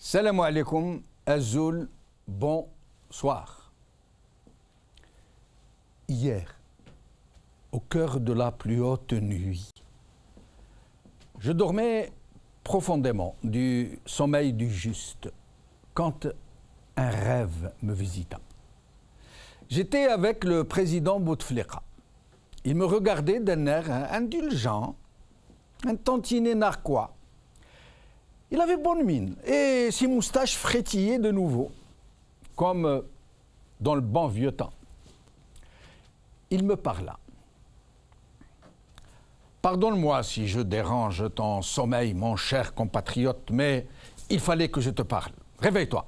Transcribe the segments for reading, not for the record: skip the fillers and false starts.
Salam alaikum, Azoul, bonsoir. Hier, au cœur de la plus haute nuit, je dormais profondément du sommeil du juste quand un rêve me visita. J'étais avec le président Bouteflika. Il me regardait d'un air indulgent, un tantinet narquois. Il avait bonne mine et ses moustaches frétillaient de nouveau, comme dans le bon vieux temps. Il me parla. « Pardonne-moi si je dérange ton sommeil, mon cher compatriote, mais il fallait que je te parle. Réveille-toi.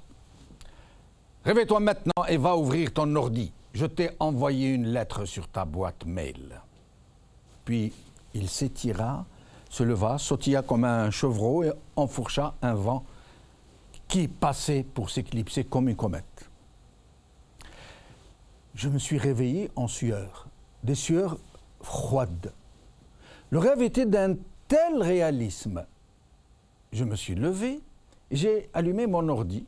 Réveille-toi maintenant et va ouvrir ton ordi. Je t'ai envoyé une lettre sur ta boîte mail. » Puis il s'étira, se leva, sautilla comme un chevreau et enfourcha un vent qui passait pour s'éclipser comme une comète. Je me suis réveillé en sueur, des sueurs froides. Le rêve était d'un tel réalisme. Je me suis levé et j'ai allumé mon ordi.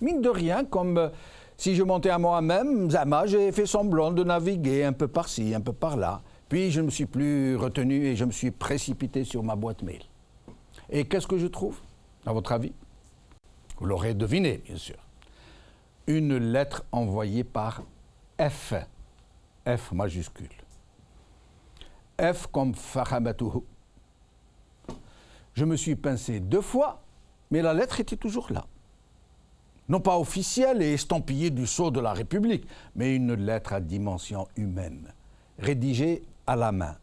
Mine de rien, comme si je montais à moi-même, j'ai fait semblant de naviguer un peu par-ci, un peu par-là. Puis je ne me suis plus retenu et je me suis précipité sur ma boîte mail. Et qu'est-ce que je trouve, à votre avis? Vous l'aurez deviné, bien sûr. Une lettre envoyée par F. F majuscule. F comme Fahamatuhu. Je me suis pincé 2 fois, mais la lettre était toujours là. Non pas officielle et estampillée du sceau de la République, mais une lettre à dimension humaine, rédigée à la main,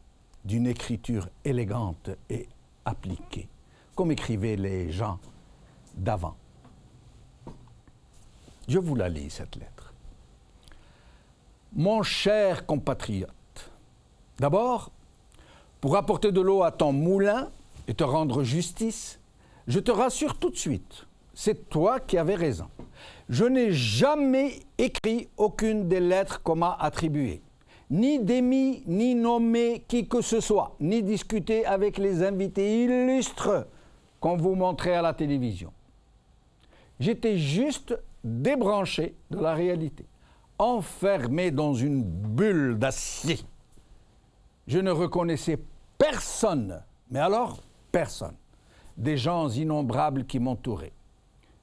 d'une écriture élégante et appliquée, comme écrivaient les gens d'avant. Je vous la lis, cette lettre. Mon cher compatriote, d'abord, pour apporter de l'eau à ton moulin et te rendre justice, je te rassure tout de suite, c'est toi qui avais raison. Je n'ai jamais écrit aucune des lettres qu'on m'a attribuées, ni démis, ni nommé qui que ce soit, ni discuté avec les invités illustres qu'on vous montrait à la télévision. J'étais juste débranché de la réalité, enfermé dans une bulle d'acier. Je ne reconnaissais personne, mais alors personne, des gens innombrables qui m'entouraient.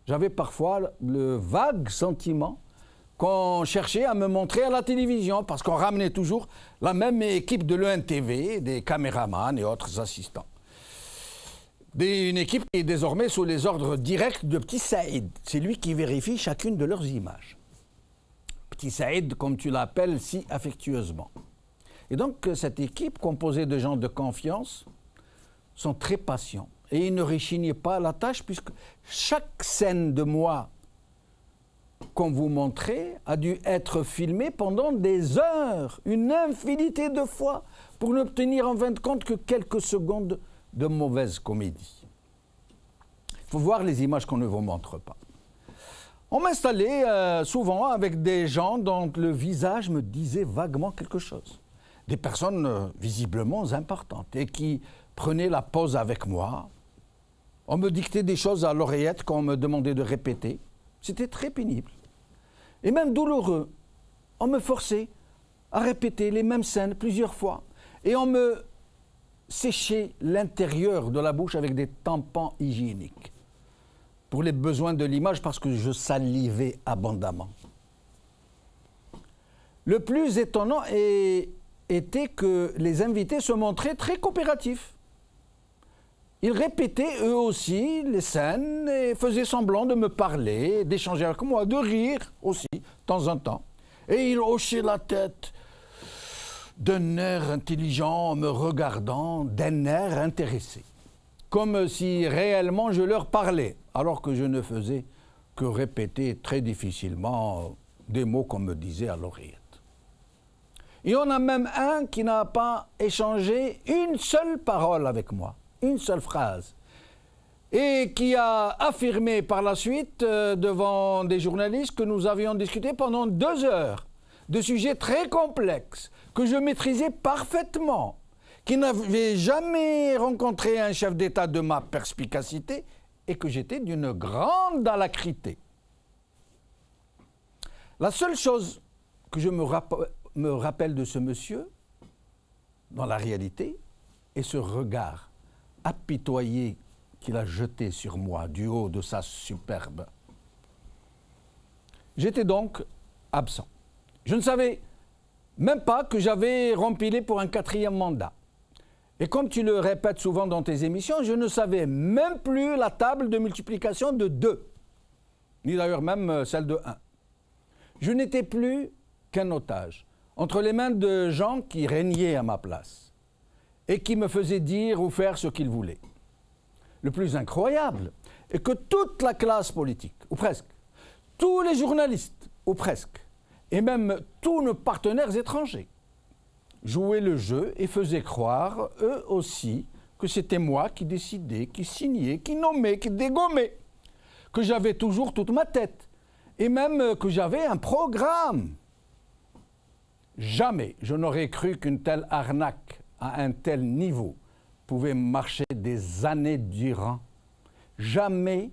J'avais parfois le vague sentiment qu'on cherchait à me montrer à la télévision parce qu'on ramenait toujours la même équipe de l'ENTV, des caméramans et autres assistants. Une équipe qui est désormais sous les ordres directs de Petit Saïd. C'est lui qui vérifie chacune de leurs images. Petit Saïd, comme tu l'appelles si affectueusement. Et donc, cette équipe, composée de gens de confiance, sont très patients. Et ils ne rechignaient pas à la tâche puisque chaque scène de moi qu'on vous montrait a dû être filmée pendant des heures, une infinité de fois, pour n'obtenir en fin de compte que quelques secondes de mauvaise comédie. Il faut voir les images qu'on ne vous montre pas. On m'installait souvent avec des gens dont le visage me disait vaguement quelque chose. Des personnes visiblement importantes et qui prenaient la pause avec moi. On me dictait des choses à l'oreillette qu'on me demandait de répéter. C'était très pénible. Et même douloureux. On me forçait à répéter les mêmes scènes plusieurs fois. Et on me séchait l'intérieur de la bouche avec des tampons hygiéniques. Pour les besoins de l'image, parce que je salivais abondamment. Le plus étonnant était que les invités se montraient très coopératifs. Ils répétaient eux aussi les scènes et faisaient semblant de me parler, d'échanger avec moi, de rire aussi, de temps en temps. Et ils hochaient la tête d'un air intelligent en me regardant, d'un air intéressé. Comme si réellement je leur parlais, alors que je ne faisais que répéter très difficilement des mots qu'on me disait à l'oreillette. Il y en a même un qui n'a pas échangé une seule parole avec moi. Une seule phrase, et qui a affirmé par la suite devant des journalistes que nous avions discuté pendant 2 heures de sujets très complexes que je maîtrisais parfaitement, qui n'avait jamais rencontré un chef d'État de ma perspicacité et que j'étais d'une grande alacrité. La seule chose que je me rappelle de ce monsieur, dans la réalité, est ce regard apitoyé qu'il a jeté sur moi du haut de sa superbe. J'étais donc absent. Je ne savais même pas que j'avais rempilé pour un 4e mandat. Et comme tu le répètes souvent dans tes émissions, je ne savais même plus la table de multiplication de 2, ni d'ailleurs même celle de 1. Je n'étais plus qu'un otage entre les mains de gens qui régnaient à ma place et qui me faisaient dire ou faire ce qu'ils voulaient. Le plus incroyable est que toute la classe politique, ou presque, tous les journalistes, ou presque, et même tous nos partenaires étrangers, jouaient le jeu et faisaient croire, eux aussi, que c'était moi qui décidais, qui signais, qui nommais, qui dégommais, que j'avais toujours toute ma tête, et même que j'avais un programme. Jamais je n'aurais cru qu'une telle arnaque à un tel niveau pouvait marcher des années durant. Jamais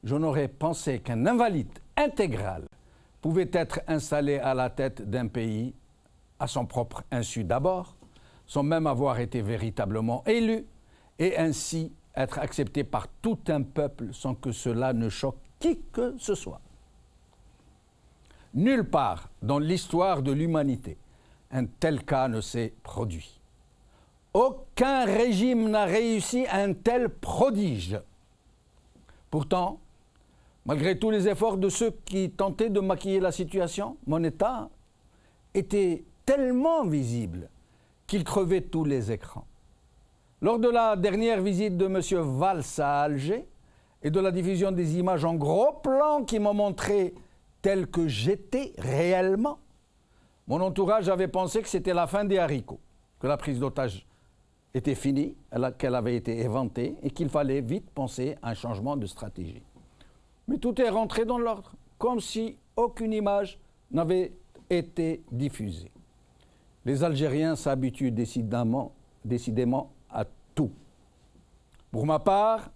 je n'aurais pensé qu'un invalide intégral pouvait être installé à la tête d'un pays à son propre insu d'abord, sans même avoir été véritablement élu, et ainsi être accepté par tout un peuple sans que cela ne choque qui que ce soit. Nulle part dans l'histoire de l'humanité, un tel cas ne s'est produit. Aucun régime n'a réussi un tel prodige. Pourtant, malgré tous les efforts de ceux qui tentaient de maquiller la situation, mon état était tellement visible qu'il crevait tous les écrans. Lors de la dernière visite de M. Valls à Alger et de la diffusion des images en gros plan qui m'ont montré tel que j'étais réellement, mon entourage avait pensé que c'était la fin des haricots, que la prise d'otage était finie, qu'elle avait été éventée et qu'il fallait vite penser à un changement de stratégie. Mais tout est rentré dans l'ordre, comme si aucune image n'avait été diffusée. Les Algériens s'habituent décidément à tout. Pour ma part,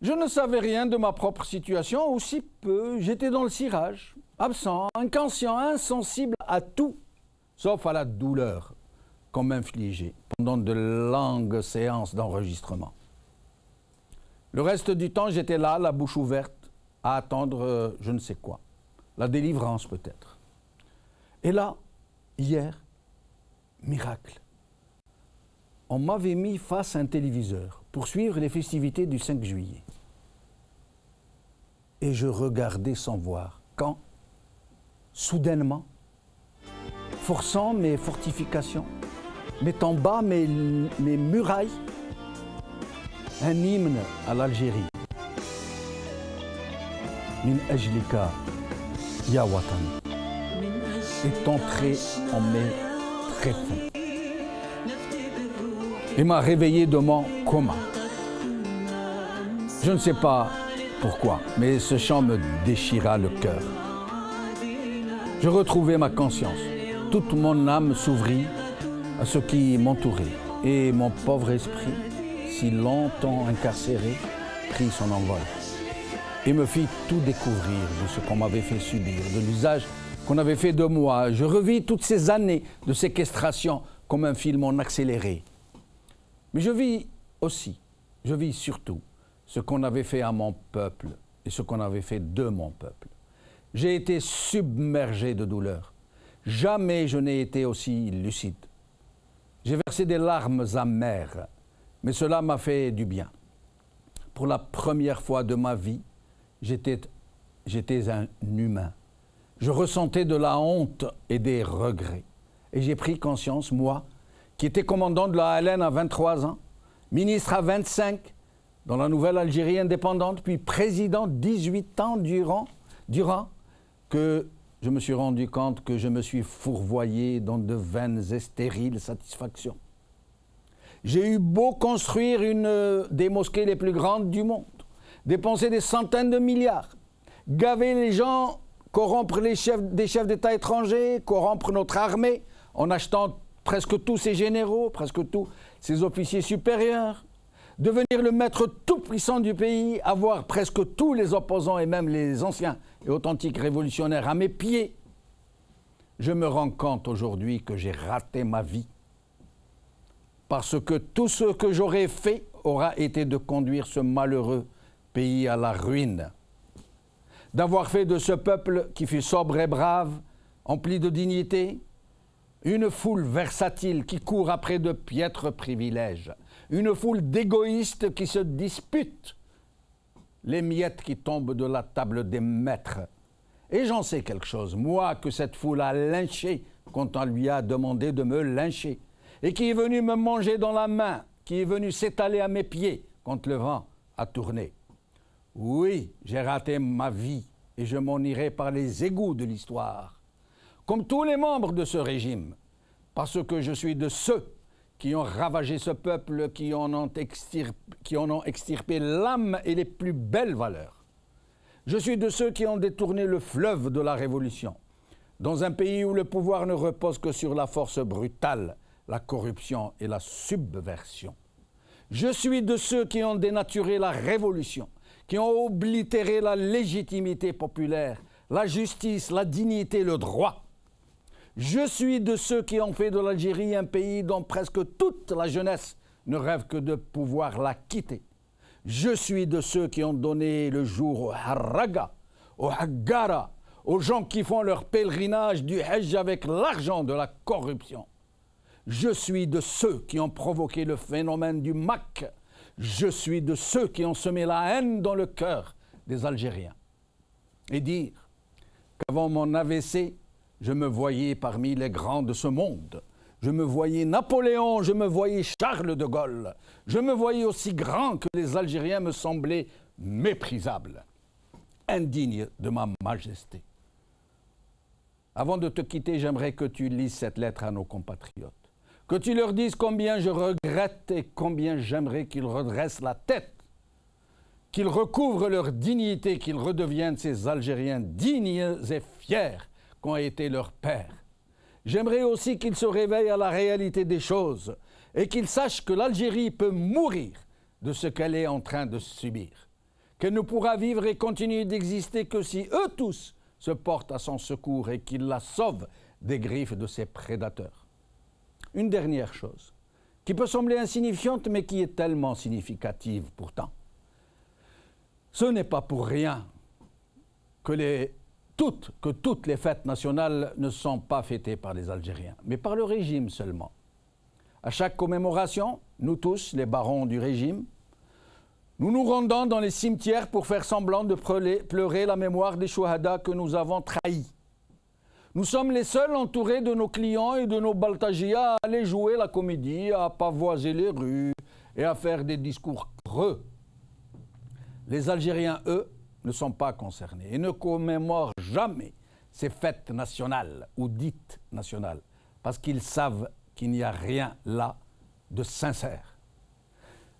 je ne savais rien de ma propre situation, ou si peu, j'étais dans le cirage, absent, inconscient, insensible à tout, sauf à la douleur qu'on m'infligeait pendant de longues séances d'enregistrement. Le reste du temps, j'étais là, la bouche ouverte, à attendre je ne sais quoi, la délivrance peut-être. Et là, hier, miracle, on m'avait mis face à un téléviseur pour suivre les festivités du 5 juillet. Et je regardais sans voir, quand, soudainement, forçant mes fortifications, mettant bas mes murailles, un hymne à l'Algérie. Min ajlika ya watan est entré en mes tréfonds et m'a réveillé de mon coma. Je ne sais pas pourquoi, mais ce chant me déchira le cœur. Je retrouvai ma conscience. Toute mon âme s'ouvrit à ce qui m'entourait et mon pauvre esprit, si longtemps incarcéré, prit son envol et me fit tout découvrir de ce qu'on m'avait fait subir, de l'usage qu'on avait fait de moi. Je revis toutes ces années de séquestration comme un film en accéléré. Mais je vis surtout ce qu'on avait fait à mon peuple et ce qu'on avait fait de mon peuple. J'ai été submergé de douleur. Jamais je n'ai été aussi lucide. J'ai versé des larmes amères, mais cela m'a fait du bien. Pour la première fois de ma vie, j'étais un humain. Je ressentais de la honte et des regrets. Et j'ai pris conscience, moi, qui étais commandant de la LN à 23 ans, ministre à 25, dans la nouvelle Algérie indépendante, puis président 18 ans durant que je me suis rendu compte que je me suis fourvoyé dans de vaines et stériles satisfactions. J'ai eu beau construire des mosquées les plus grandes du monde, dépenser des centaines de milliards, gaver les gens, corrompre des chefs d'État étrangers, corrompre notre armée en achetant presque tous ses généraux, presque tous ses officiers supérieurs, devenir le maître tout-puissant du pays, avoir presque tous les opposants et même les anciens et authentiques révolutionnaires à mes pieds, je me rends compte aujourd'hui que j'ai raté ma vie. Parce que tout ce que j'aurais fait aura été de conduire ce malheureux pays à la ruine. D'avoir fait de ce peuple qui fut sobre et brave, empli de dignité, une foule versatile qui court après de piètres privilèges, une foule d'égoïstes qui se disputent les miettes qui tombent de la table des maîtres. Et j'en sais quelque chose, moi que cette foule a lynché quand on lui a demandé de me lyncher, et qui est venu me manger dans la main, qui est venu s'étaler à mes pieds quand le vent a tourné. Oui, j'ai raté ma vie et je m'en irai par les égouts de l'histoire, comme tous les membres de ce régime, parce que je suis de ceux qui ont ravagé ce peuple, qui en ont extirpé l'âme et les plus belles valeurs. Je suis de ceux qui ont détourné le fleuve de la Révolution, dans un pays où le pouvoir ne repose que sur la force brutale, la corruption et la subversion. Je suis de ceux qui ont dénaturé la Révolution, qui ont oblitéré la légitimité populaire, la justice, la dignité, le droit. Je suis de ceux qui ont fait de l'Algérie un pays dont presque toute la jeunesse ne rêve que de pouvoir la quitter. Je suis de ceux qui ont donné le jour au Harraga, au Haggara, aux gens qui font leur pèlerinage du Hajj avec l'argent de la corruption. Je suis de ceux qui ont provoqué le phénomène du MAC. Je suis de ceux qui ont semé la haine dans le cœur des Algériens. Et dire qu'avant mon AVC, je me voyais parmi les grands de ce monde. Je me voyais Napoléon, je me voyais Charles de Gaulle. Je me voyais aussi grand que les Algériens me semblaient méprisables, indignes de ma majesté. Avant de te quitter, j'aimerais que tu lises cette lettre à nos compatriotes. Que tu leur dises combien je regrette et combien j'aimerais qu'ils redressent la tête, qu'ils recouvrent leur dignité, qu'ils redeviennent ces Algériens dignes et fiers qu'ont été leurs pères. J'aimerais aussi qu'ils se réveillent à la réalité des choses et qu'ils sachent que l'Algérie peut mourir de ce qu'elle est en train de subir, qu'elle ne pourra vivre et continuer d'exister que si eux tous se portent à son secours et qu'ils la sauvent des griffes de ses prédateurs. Une dernière chose, qui peut sembler insignifiante, mais qui est tellement significative pourtant. Ce n'est pas pour rien que toutes les fêtes nationales ne sont pas fêtées par les Algériens, mais par le régime seulement. À chaque commémoration, nous tous, les barons du régime, nous nous rendons dans les cimetières pour faire semblant de pleurer la mémoire des chouhadas que nous avons trahis. Nous sommes les seuls entourés de nos clients et de nos baltagias à aller jouer la comédie, à pavoiser les rues et à faire des discours creux. Les Algériens, eux, ne sont pas concernés et ne commémorent jamais ces fêtes nationales ou dites nationales parce qu'ils savent qu'il n'y a rien là de sincère.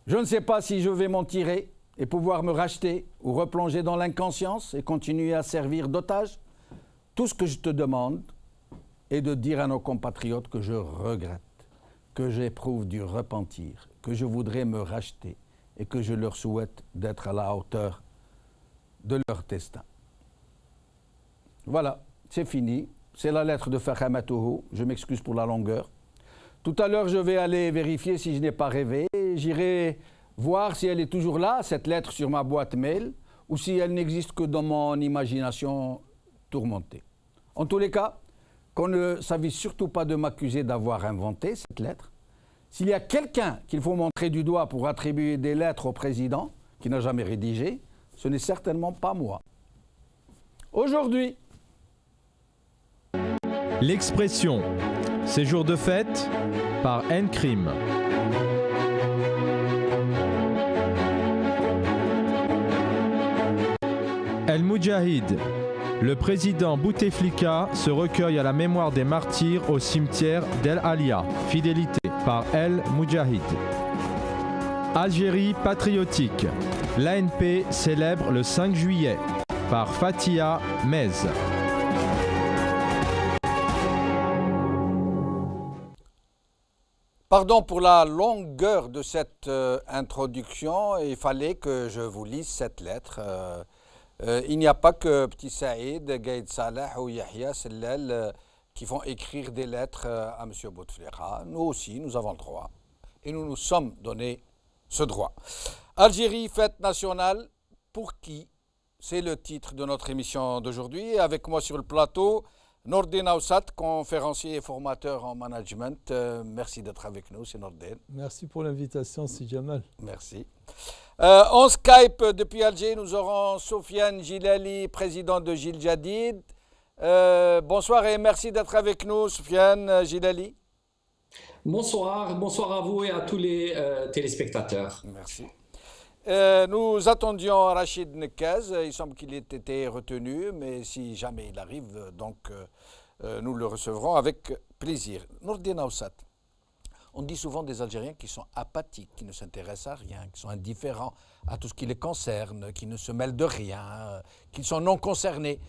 Je ne sais pas si je vais m'en tirer et pouvoir me racheter ou replonger dans l'inconscience et continuer à servir d'otage. Tout ce que je te demande est de dire à nos compatriotes que je regrette, que j'éprouve du repentir, que je voudrais me racheter et que je leur souhaite d'être à la hauteur de leur destin. Voilà, c'est fini. C'est la lettre de Fakhamatouhou. Je m'excuse pour la longueur. Tout à l'heure, je vais aller vérifier si je n'ai pas rêvé. J'irai voir si elle est toujours là, cette lettre sur ma boîte mail, ou si elle n'existe que dans mon imagination tourmentée. En tous les cas, qu'on ne s'avise surtout pas de m'accuser d'avoir inventé cette lettre. S'il y a quelqu'un qu'il faut montrer du doigt pour attribuer des lettres au président, qui n'a jamais rédigé, ce n'est certainement pas moi. Aujourd'hui, l'expression « séjour de fête » par Nkrim. El Moudjahid. Le président Bouteflika se recueille à la mémoire des martyrs au cimetière d'El Alia. Fidélité par El Moudjahid. Algérie patriotique. L'ANP célèbre le 5 juillet par Fatia Mez. Pardon pour la longueur de cette introduction. Il fallait que je vous lise cette lettre. Il n'y a pas que Petit Saïd, Gaïd Salah ou Yahya Sellel qui font écrire des lettres à M. Bouteflika. Nous aussi, nous avons le droit. Et nous nous sommes donné ce droit. Algérie, fête nationale, pour qui? C'est le titre de notre émission d'aujourd'hui. Avec moi sur le plateau, Nordin Aoussat, conférencier et formateur en management. Merci d'être avec nous, c'est Nordin. Merci pour l'invitation, c'est Jamal. Merci. En Skype depuis Alger, nous aurons Soufiane Gilali, président de Gil Jadid. Bonsoir et merci d'être avec nous, Soufiane Gilali. Bonsoir, bonsoir à vous et à tous les téléspectateurs. Merci. Nous attendions Rachid Nekaz, il semble qu'il ait été retenu, mais si jamais il arrive, donc nous le recevrons avec plaisir. Nordin Aoussat, on dit souvent des Algériens qui sont apathiques, qui ne s'intéressent à rien, qui sont indifférents à tout ce qui les concerne, qui ne se mêlent de rien, qui sont non concernés.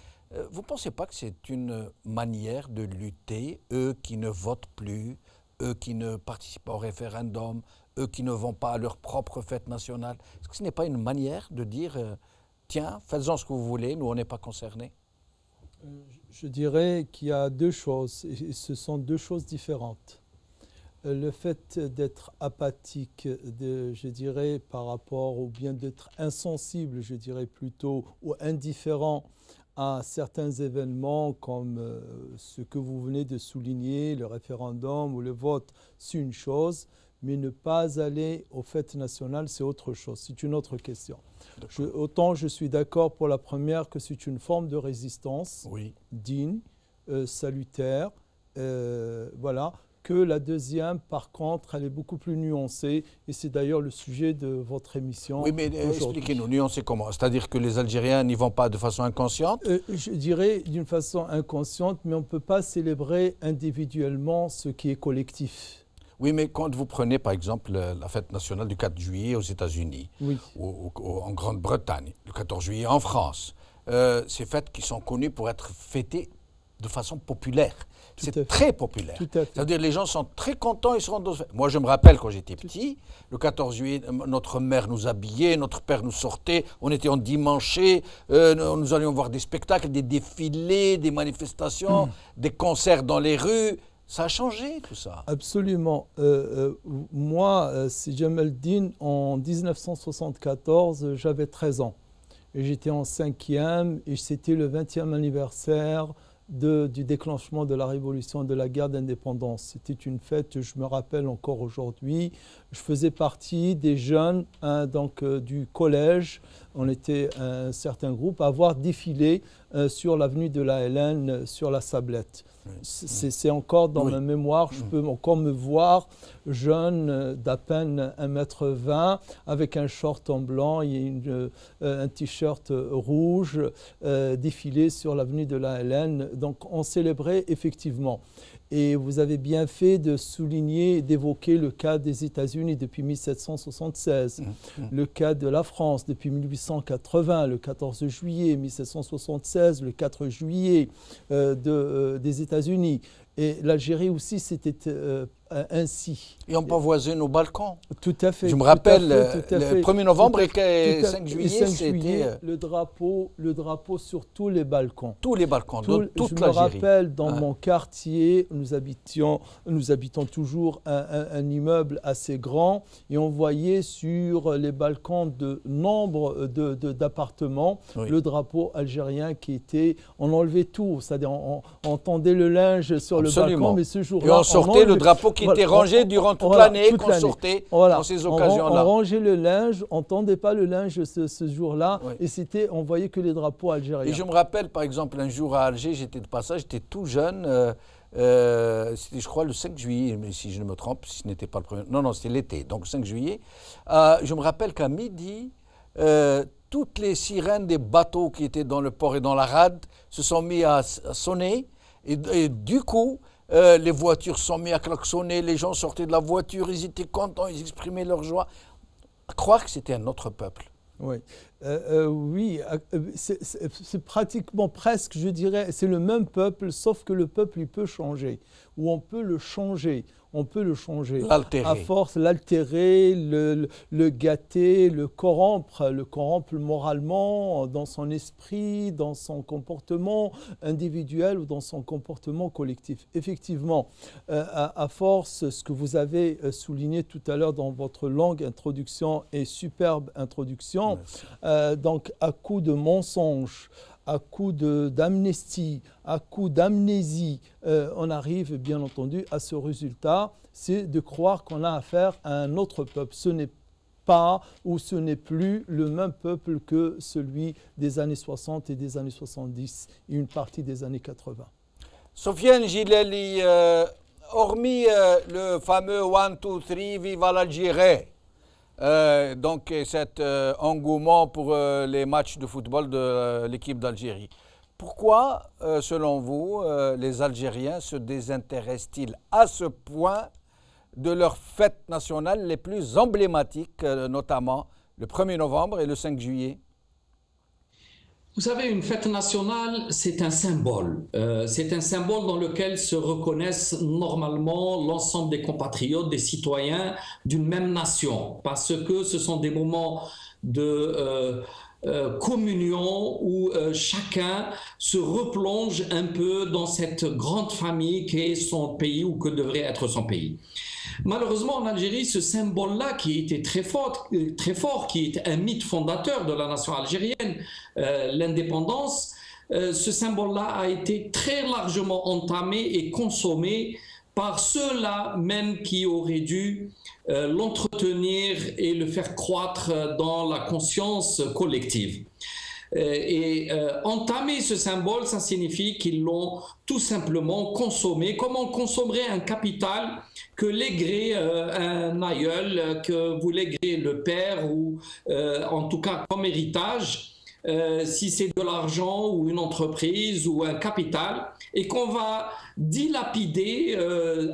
Vous ne pensez pas que c'est une manière de lutter, eux qui ne votent plus, eux qui ne participent pas au référendum, eux qui ne vont pas à leur propre fête nationale? Est-ce que ce n'est pas une manière de dire tiens, faites-en ce que vous voulez, nous on n'est pas concernés? Je dirais qu'il y a deux choses, et ce sont deux choses différentes. Le fait d'être apathique, je dirais, par rapport, ou bien d'être insensible, je dirais plutôt, ou indifférent à certains événements comme ce que vous venez de souligner, le référendum ou le vote, c'est une chose, mais ne pas aller aux fêtes nationales, c'est autre chose, c'est une autre question. Autant je suis d'accord pour la première que c'est une forme de résistance digne, salutaire, voilà, que la deuxième, par contre, elle est beaucoup plus nuancée, et c'est d'ailleurs le sujet de votre émission. Oui, mais expliquez-nous, nuancée comment? C'est-à-dire que les Algériens n'y vont pas de façon inconsciente? Je dirais d'une façon inconsciente, mais on ne peut pas célébrer individuellement ce qui est collectif. Oui, mais quand vous prenez par exemple la fête nationale du 4 juillet aux États-Unis, ou en Grande-Bretagne, le 14 juillet en France, ces fêtes qui sont connues pour être fêtées de façon populaire. C'est très populaire. C'est-à-dire que les gens sont très contents, ils se rendent aux fêtes. Moi, je me rappelle quand j'étais petit, le 14 juillet, notre mère nous habillait, notre père nous sortait, on était endimanchés, nous allions voir des spectacles, des défilés, des manifestations, des concerts dans les rues. Ça a changé tout ça. Absolument. Moi, c'est Jamaldine, en 1974, j'avais 13 ans. J'étais en 5e et c'était le 20e anniversaire du déclenchement de la révolution de la guerre d'indépendance. C'était une fête, je me rappelle encore aujourd'hui. Je faisais partie des jeunes du collège. On était un certain groupe à avoir défilé sur l'avenue de la Hélène, sur la Sablette. C'est encore dans ma mémoire, je peux encore me voir jeune d'à peine 1,20 m avec un short en blanc et un t-shirt rouge défilé sur l'avenue de la Hélène. Donc on célébrait effectivement. Et vous avez bien fait de souligner, d'évoquer le cas des États-Unis depuis 1776, le cas de la France depuis 1880, le 14 juillet 1776, le 4 juillet des États-Unis. Et l'Algérie aussi, c'était ainsi. Et on pavoisait nos balcons. Tout à fait. Je me rappelle, le 1er novembre et 5 juillet, c'était... Le drapeau sur tous les balcons. Tous les balcons, de toute l'Algérie. Je me rappelle, dans mon quartier, nous habitons toujours un immeuble assez grand, et on voyait sur les balcons de nombre d'appartements le drapeau algérien qui était... On enlevait tout, c'est-à-dire on tendait le linge sur le balcon, mais ce jour-là... Et on sortait le drapeau qui était rangé durant toute l'année, qu'on sortait dans ces occasions-là. On rangeait le linge, on ne tendait pas le linge ce jour-là, et on voyait que les drapeaux algériens. Et je me rappelle, par exemple, un jour à Alger, j'étais de passage, j'étais tout jeune, c'était, je crois, le 5 juillet, mais si je ne me trompe, si ce n'était pas le premier... Non, c'était l'été, donc 5 juillet. Je me rappelle qu'à midi, toutes les sirènes des bateaux qui étaient dans le port et dans la rade se sont mis à sonner, et du coup... les voitures sont mises à klaxonner, les gens sortaient de la voiture, ils étaient contents, ils exprimaient leur joie. À croire que c'était un autre peuple. Oui, c'est pratiquement presque, je dirais, c'est le même peuple, sauf que le peuple, il peut changer, ou on peut le changer. on peut le changer. L'altérer. À force, l'altérer, le gâter, le corrompre moralement dans son esprit, dans son comportement individuel ou dans son comportement collectif. Effectivement, à force, ce que vous avez souligné tout à l'heure dans votre longue introduction et superbe introduction, donc à coup de mensonges, à coup d'amnistie, à coup d'amnésie, on arrive bien entendu à ce résultat, c'est de croire qu'on a affaire à un autre peuple. Ce n'est pas ou ce n'est plus le même peuple que celui des années 60 et des années 70 et une partie des années 80. Sofiane Gileli, hormis le fameux 1, 2, 3, viva l'Algérie, donc cet engouement pour les matchs de football de l'équipe d'Algérie. Pourquoi, selon vous, les Algériens se désintéressent-ils à ce point de leurs fêtes nationales les plus emblématiques, notamment le 1er novembre et le 5 juillet? Vous savez, une fête nationale, c'est un symbole. C'est un symbole dans lequel se reconnaissent normalement l'ensemble des compatriotes, des citoyens d'une même nation, parce que ce sont des moments de communion où chacun se replonge un peu dans cette grande famille qu'est son pays ou que devrait être son pays. Malheureusement, en Algérie, ce symbole-là qui était très fort, qui est un mythe fondateur de la nation algérienne, l'indépendance, ce symbole-là a été très largement entamé et consommé par ceux-là même qui auraient dû l'entretenir et le faire croître dans la conscience collective. Entamer ce symbole, ça signifie qu'ils l'ont tout simplement consommé, comme on consommerait un capital que léguerait un aïeul, que vous léguerez le père, ou en tout cas comme héritage, si c'est de l'argent ou une entreprise ou un capital, et qu'on va dilapider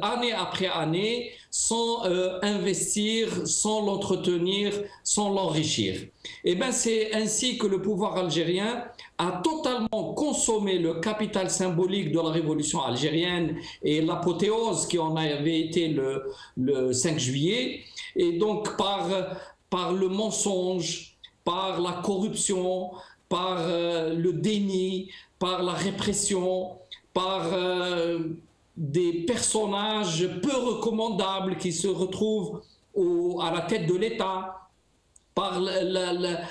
année après année sans investir, sans l'entretenir, sans l'enrichir. Et bien c'est ainsi que le pouvoir algérien a totalement consommé le capital symbolique de la révolution algérienne et l'apothéose qui en avait été le 5 juillet. Et donc par le mensonge, par la corruption, par le déni, par la répression, par des personnages peu recommandables qui se retrouvent à la tête de l'État, par la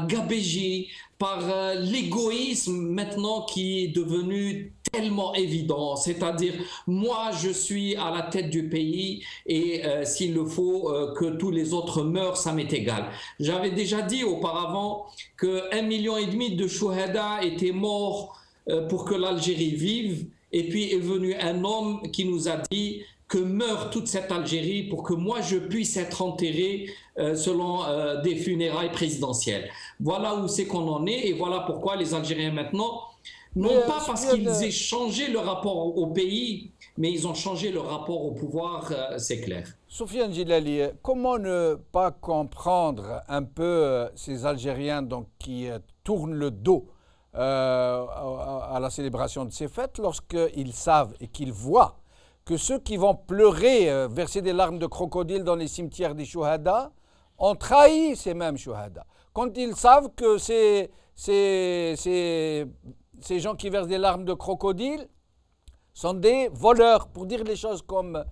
gabégie, par l'égoïsme maintenant qui est devenu tellement évident, c'est-à-dire moi je suis à la tête du pays et s'il le faut que tous les autres meurent, ça m'est égal. J'avais déjà dit auparavant que 1,5 million de chouhada étaient morts pour que l'Algérie vive, et puis est venu un homme qui nous a dit que meurt toute cette Algérie pour que moi je puisse être enterré selon des funérailles présidentielles. Voilà où c'est qu'on en est, et voilà pourquoi les Algériens maintenant, non pas parce qu'ils aient changé le rapport au pays, mais ils ont changé le rapport au pouvoir, c'est clair. Sofiane Gileli, comment ne pas comprendre un peu ces Algériens donc, qui tournent le dos à la célébration de ces fêtes lorsqu'ils savent et qu'ils voient que ceux qui vont pleurer, verser des larmes de crocodile dans les cimetières des chouhada ont trahi ces mêmes chouhada. Quand ils savent que ces gens qui versent des larmes de crocodile sont des voleurs, pour dire les choses comme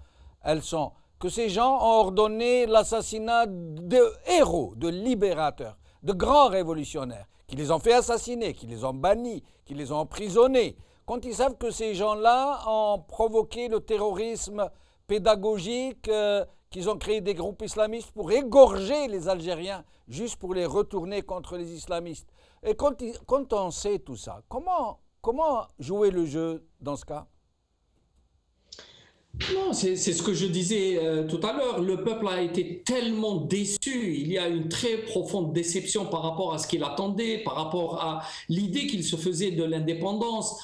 elles sont, que ces gens ont ordonné l'assassinat de héros, de libérateurs, de grands révolutionnaires, qui les ont fait assassiner, qui les ont bannis, qui les ont emprisonnés, quand ils savent que ces gens-là ont provoqué le terrorisme pédagogique, qu'ils ont créé des groupes islamistes pour égorger les Algériens, juste pour les retourner contre les islamistes. Et quand on sait tout ça, comment jouer le jeu dans ce cas ? Non, c'est ce que je disais tout à l'heure. Le peuple a été tellement déçu. Il y a une très profonde déception par rapport à ce qu'il attendait, par rapport à l'idée qu'il se faisait de l'indépendance.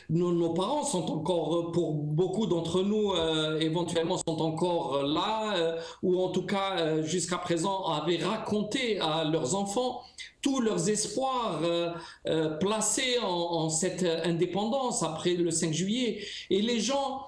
Nos parents sont encore, pour beaucoup d'entre nous, éventuellement sont encore là, ou en tout cas, jusqu'à présent, avaient raconté à leurs enfants tous leurs espoirs placés en cette indépendance après le 5 juillet. Et les gens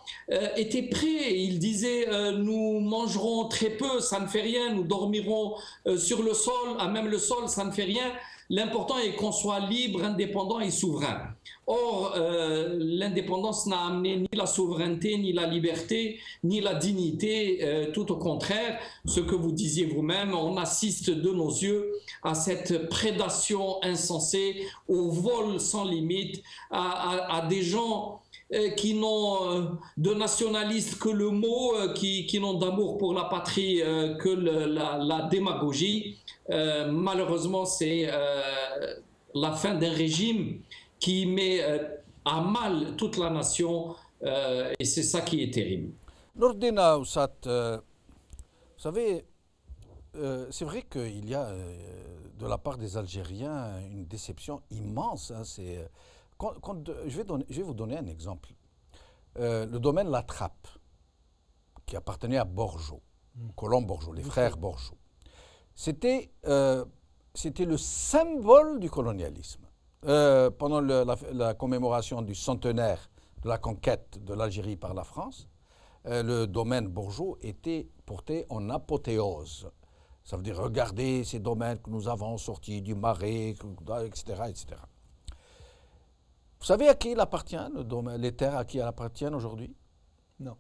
étaient prêts. Ils disaient nous mangerons très peu, ça ne fait rien. Nous dormirons sur le sol, à même le sol, ça ne fait rien. L'important est qu'on soit libre, indépendant et souverain. Or, l'indépendance n'a amené ni la souveraineté, ni la liberté, ni la dignité. Tout au contraire, ce que vous disiez vous-même, on assiste de nos yeux à cette prédation insensée, au vol sans limite, à des gens qui n'ont de nationalistes que le mot, qui n'ont d'amour pour la patrie que la démagogie. Malheureusement, c'est la fin d'un régime qui met à mal toute la nation et c'est ça qui est terrible. Nourdine Oussat, vous savez, c'est vrai qu'il y a de la part des Algériens une déception immense. Hein, je vais vous donner un exemple. Le domaine La Trappe, qui appartenait à Borgeaud, colon Borgeaud, les frères Borgeaud. C'était le symbole du colonialisme. Pendant la commémoration du centenaire de la conquête de l'Algérie par la France, le domaine Borgeaud était porté en apothéose. Ça veut dire, regardez ces domaines que nous avons sortis du Marais, etc., etc. Vous savez à qui il appartient, les terres à qui elles appartiennent aujourd'hui? Non.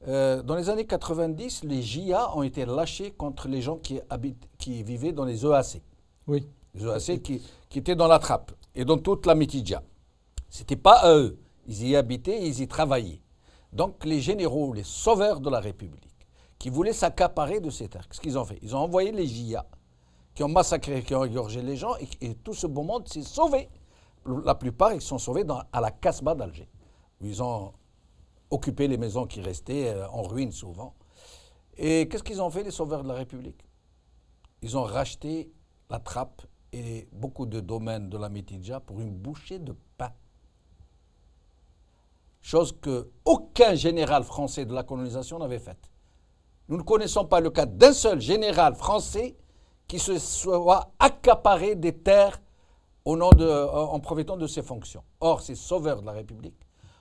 Dans les années 90, les JA ont été lâchés contre les gens qui vivaient dans les EAC. Oui. Les EAC qui étaient dans la Trappe et dans toute la Mitidja. Ce n'était pas à eux. Ils y habitaient, ils y travaillaient. Donc les généraux, les sauveurs de la République, qui voulaient s'accaparer de ces terres, qu'est-ce qu'ils ont fait? Ils ont envoyé les JA, qui ont massacré, qui ont égorgé les gens, et tout ce beau monde s'est sauvé. La plupart, ils sont sauvés à la Casbah d'Alger, où ils ont occupé les maisons qui restaient, en ruine souvent. Et qu'est-ce qu'ils ont fait, les sauveurs de la République? Ils ont racheté la Trappe et beaucoup de domaines de la Mitidja pour une bouchée de pain. Chose qu'aucun général français de la colonisation n'avait faite. Nous ne connaissons pas le cas d'un seul général français qui se soit accaparé des terres en profitant de ses fonctions. Or, ces sauveurs de la République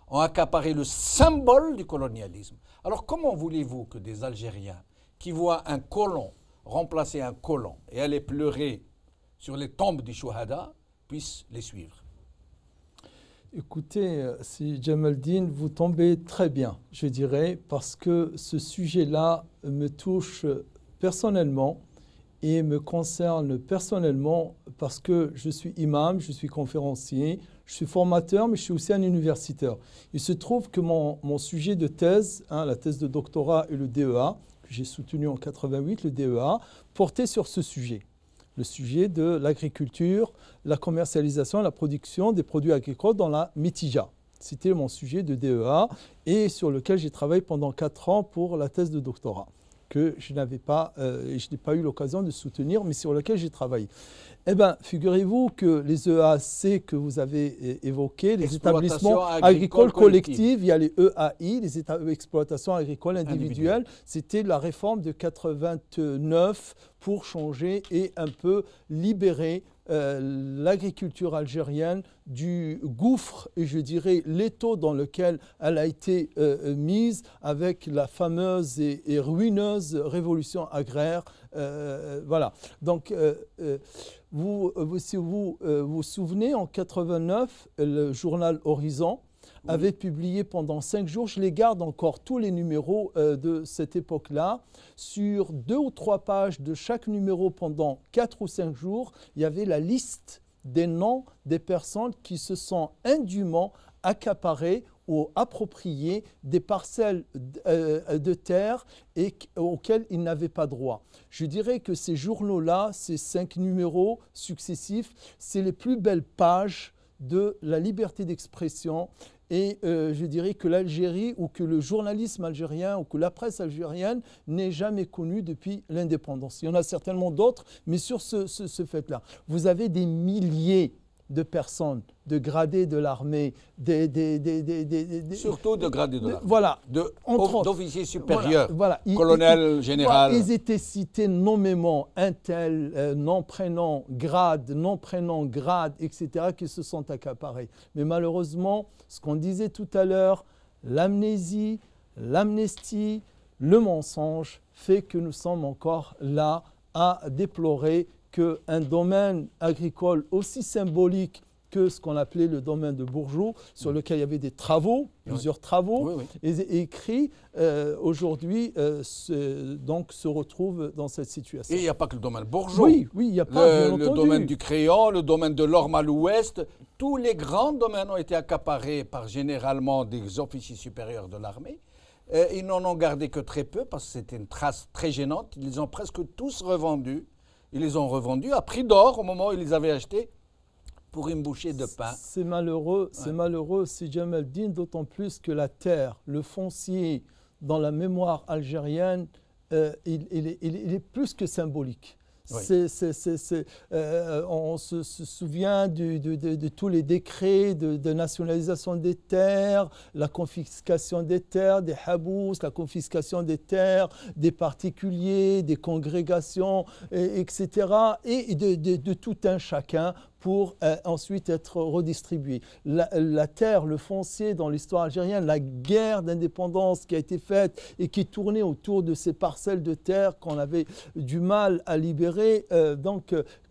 ont accaparé le symbole du colonialisme. Alors comment voulez-vous que des Algériens qui voient un colon remplacer un colon et aller pleurer sur les tombes des Chouhada puissent les suivre? Écoutez, si Jamaldine, vous tombez très bien, je dirais, parce que ce sujet-là me touche personnellement et me concerne personnellement parce que je suis imam, je suis conférencier, je suis formateur, mais je suis aussi un universitaire. Il se trouve que mon sujet de thèse, la thèse de doctorat et le DEA, que j'ai soutenu en 88, le DEA, portait sur ce sujet. Le sujet de l'agriculture, la commercialisation et la production des produits agricoles dans la Mitidja. C'était mon sujet de DEA et sur lequel j'ai travaillé pendant 4 ans pour la thèse de doctorat, que je n'ai pas eu l'occasion de soutenir, mais sur lequel j'ai travaillé. Eh bien, figurez-vous que les EAC que vous avez évoqués, les établissements agricoles collectifs, il y a les EAI, les exploitations agricoles individuelles, c'était la réforme de 89 pour changer et un peu libérer l'agriculture algérienne du gouffre et je dirais l'étau dans lequel elle a été mise avec la fameuse et ruineuse révolution agraire. Voilà. Donc, si vous vous souvenez, en 89, le journal Horizon avait publié pendant 5 jours, je les garde encore tous les numéros de cette époque-là, sur 2 ou 3 pages de chaque numéro pendant 4 ou 5 jours, il y avait la liste des noms des personnes qui se sont indûment accaparées ou appropriées des parcelles de terre auxquelles ils n'avaient pas droit. Je dirais que ces journaux-là, ces 5 numéros successifs, c'est les plus belles pages de la liberté d'expression. Et je dirais que l'Algérie ou que le journalisme algérien ou que la presse algérienne n'est jamais connue depuis l'indépendance. Il y en a certainement d'autres, mais sur ce fait-là, vous avez des milliers de personnes, de gradés de l'armée, surtout de gradés de l'armée, voilà, d'officiers supérieurs, voilà, colonel, général. Ils étaient cités nommément, un tel, nom, prénom, grade, etc., qui se sont accaparés. Mais malheureusement, ce qu'on disait tout à l'heure, l'amnésie, l'amnistie, le mensonge fait que nous sommes encore là à déplorer qu'un domaine agricole aussi symbolique que ce qu'on appelait le domaine de Bourgeois, sur lequel il y avait des travaux, plusieurs travaux, écrits, aujourd'hui se retrouve dans cette situation. Et il n'y a pas que le domaine Bourgeois. Oui, il n'y a pas, le domaine du crayon, le domaine de l'orme à l'ouest, tous les grands domaines ont été accaparés par généralement des officiers supérieurs de l'armée. Ils n'en ont gardé que très peu parce que c'était une trace très gênante. Ils les ont presque tous revendus. Ils les ont revendus à prix d'or au moment où ils les avaient achetés pour une bouchée de pain. C'est malheureux, c'est Jamel Din, d'autant plus que la terre, le foncier dans la mémoire algérienne, il est plus que symbolique. Oui. On se souvient de tous les décrets de nationalisation des terres, la confiscation des terres, des habous, la confiscation des terres, des particuliers, des congrégations, etc. Et de tout un chacun pour ensuite être redistribué. La terre, le foncier dans l'histoire algérienne, la guerre d'indépendance qui a été faite et qui tournait autour de ces parcelles de terre qu'on avait du mal à libérer,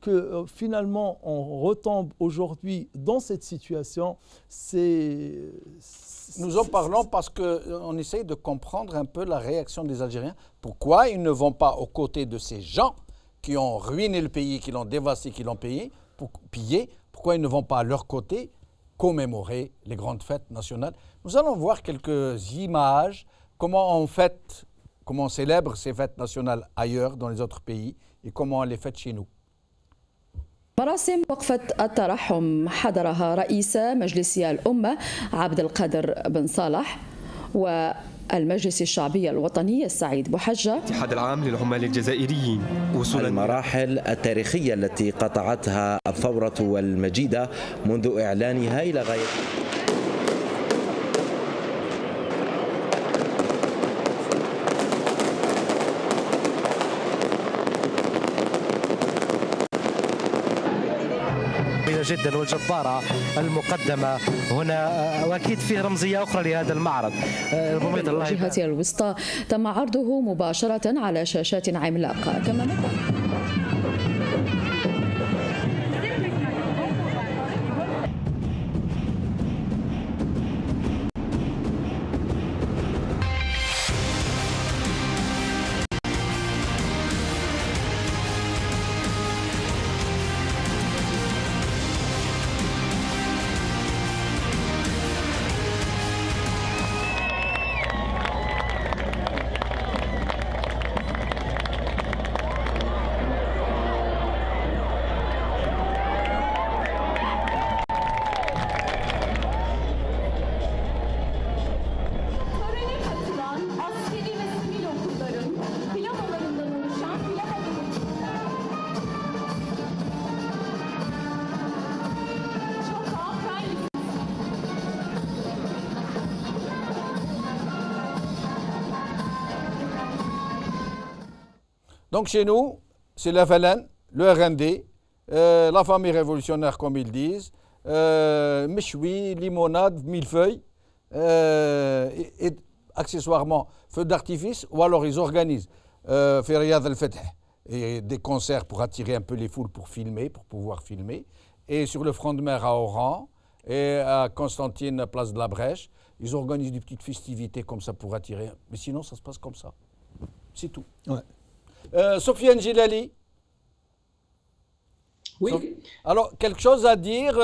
que finalement on retombe aujourd'hui dans cette situation, Nous en parlons parce qu'on essaye de comprendre un peu la réaction des Algériens. Pourquoi ils ne vont pas aux côtés de ces gens qui ont ruiné le pays, qui l'ont dévasté, qui l'ont pillé, pourquoi ils ne vont pas à leur côté commémorer les grandes fêtes nationales. Nous allons voir quelques images, comment on célèbre ces fêtes nationales ailleurs, dans les autres pays, et comment on les fête chez nous. مراسم وقفة الترحم حضرها رئيس مجلس الأمة عبد القادر بن صالح والمجلس الشعبي الوطني السعيد بوحجة. الاتحاد العام للعمال الجزائريين. المراحل التاريخية التي قطعتها الثورة والمجيدة منذ إعلانها إلى غاية جدا والجبارة المقدمة هنا، وأكيد فيه رمزية أخرى لهذا المعرض. الجهة الوسطى تم عرضه مباشرة على شاشات عملاقة كما Donc chez nous, c'est la FLN, le RND, la famille révolutionnaire comme ils disent, méchoui, limonade, millefeuille, et accessoirement feux d'artifice, ou alors ils organisent Feriad al-Fatah, et des concerts pour attirer un peu les foules pour pouvoir filmer. Et sur le front de mer à Oran et à Constantine, place de la Brèche, ils organisent des petites festivités comme ça pour attirer. Mais sinon, ça se passe comme ça. C'est tout. Ouais. Sofiane Gilali. Oui. Alors, quelque chose à dire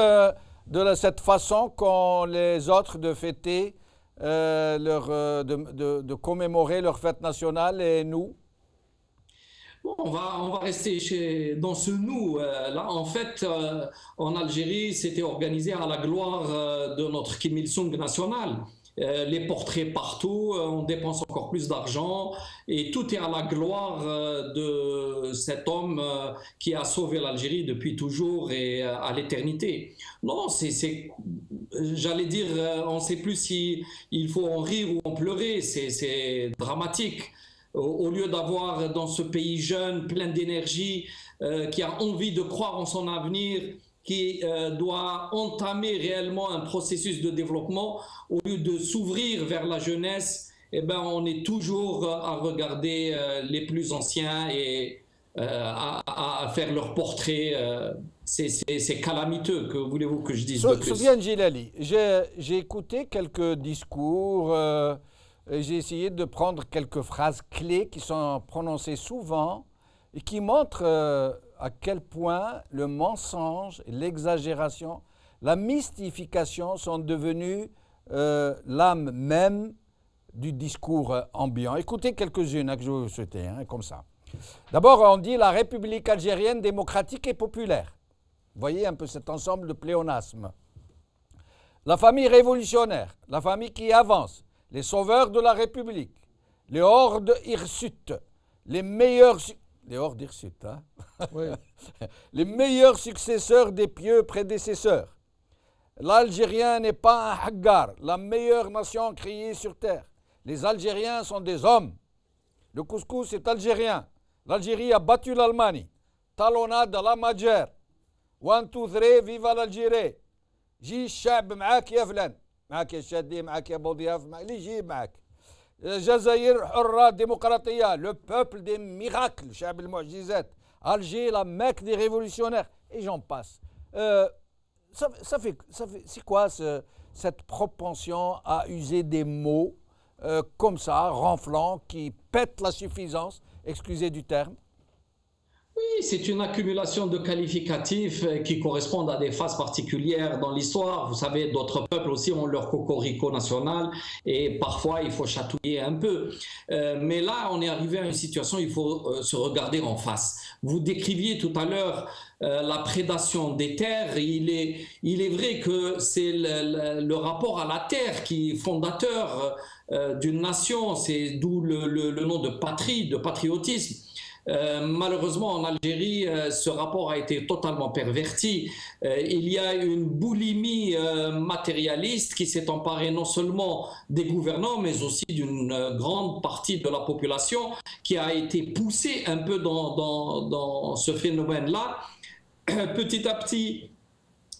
de cette façon qu'ont les autres de fêter, de commémorer leur fête nationale et nous? Bon, on va rester dans ce nous. Là, en fait, en Algérie, c'était organisé à la gloire de notre Kim Il-sung national. les portraits partout, on dépense encore plus d'argent et tout est à la gloire de cet homme qui a sauvé l'Algérie depuis toujours et à l'éternité. Non, j'allais dire, on ne sait plus si il faut en rire ou en pleurer, c'est dramatique. Au lieu d'avoir dans ce pays jeune, plein d'énergie, qui a envie de croire en son avenir, qui doit entamer réellement un processus de développement, au lieu de s'ouvrir vers la jeunesse, eh ben, on est toujours à regarder les plus anciens et à faire leur portrait. C'est calamiteux, que voulez-vous que je dise de plus? Soufiane Djilali, j'ai écouté quelques discours, j'ai essayé de prendre quelques phrases clés qui sont prononcées souvent et qui montrent à quel point le mensonge, l'exagération, la mystification sont devenus l'âme même du discours ambiant. Écoutez quelques-unes que je vais vous souhaiter, comme ça. D'abord, on dit la République algérienne démocratique et populaire. Vous voyez un peu cet ensemble de pléonasmes. La famille révolutionnaire, la famille qui avance, les sauveurs de la République, les hordes hirsutes, les meilleurs... Les hordes hirsutes, hein? Oui. Les meilleurs successeurs des pieux prédécesseurs. L'Algérien n'est pas un haggar, la meilleure nation créée sur terre. Les Algériens sont des hommes. Le couscous est algérien. L'Algérie a battu l'Allemagne. Talonnade à la Magère. 1, 2, 3, viva l'Algérie. جي الشعب معاك يا فلان. معاك يا شادي, معاك يا بوضياف, اللي يجي معاك. Jazaïr حرة démocratie, le peuple des miracles, شعب المعجزات. Alger, la Mecque des révolutionnaires. Et j'en passe. C'est quoi cette propension à user des mots comme ça, renflants, qui pètent la suffisance, excusez du terme? Oui, c'est une accumulation de qualificatifs qui correspondent à des phases particulières dans l'histoire. Vous savez, d'autres peuples aussi ont leur cocorico national et parfois il faut chatouiller un peu. Mais là, on est arrivé à une situation où il faut se regarder en face. Vous décriviez tout à l'heure la prédation des terres. Il est vrai que c'est le rapport à la terre qui est fondateur d'une nation. C'est d'où le nom de patrie, de patriotisme. Malheureusement, en Algérie, ce rapport a été totalement perverti. Il y a une boulimie matérialiste qui s'est emparée non seulement des gouvernants, mais aussi d'une grande partie de la population qui a été poussée un peu dans ce phénomène-là. Petit à petit,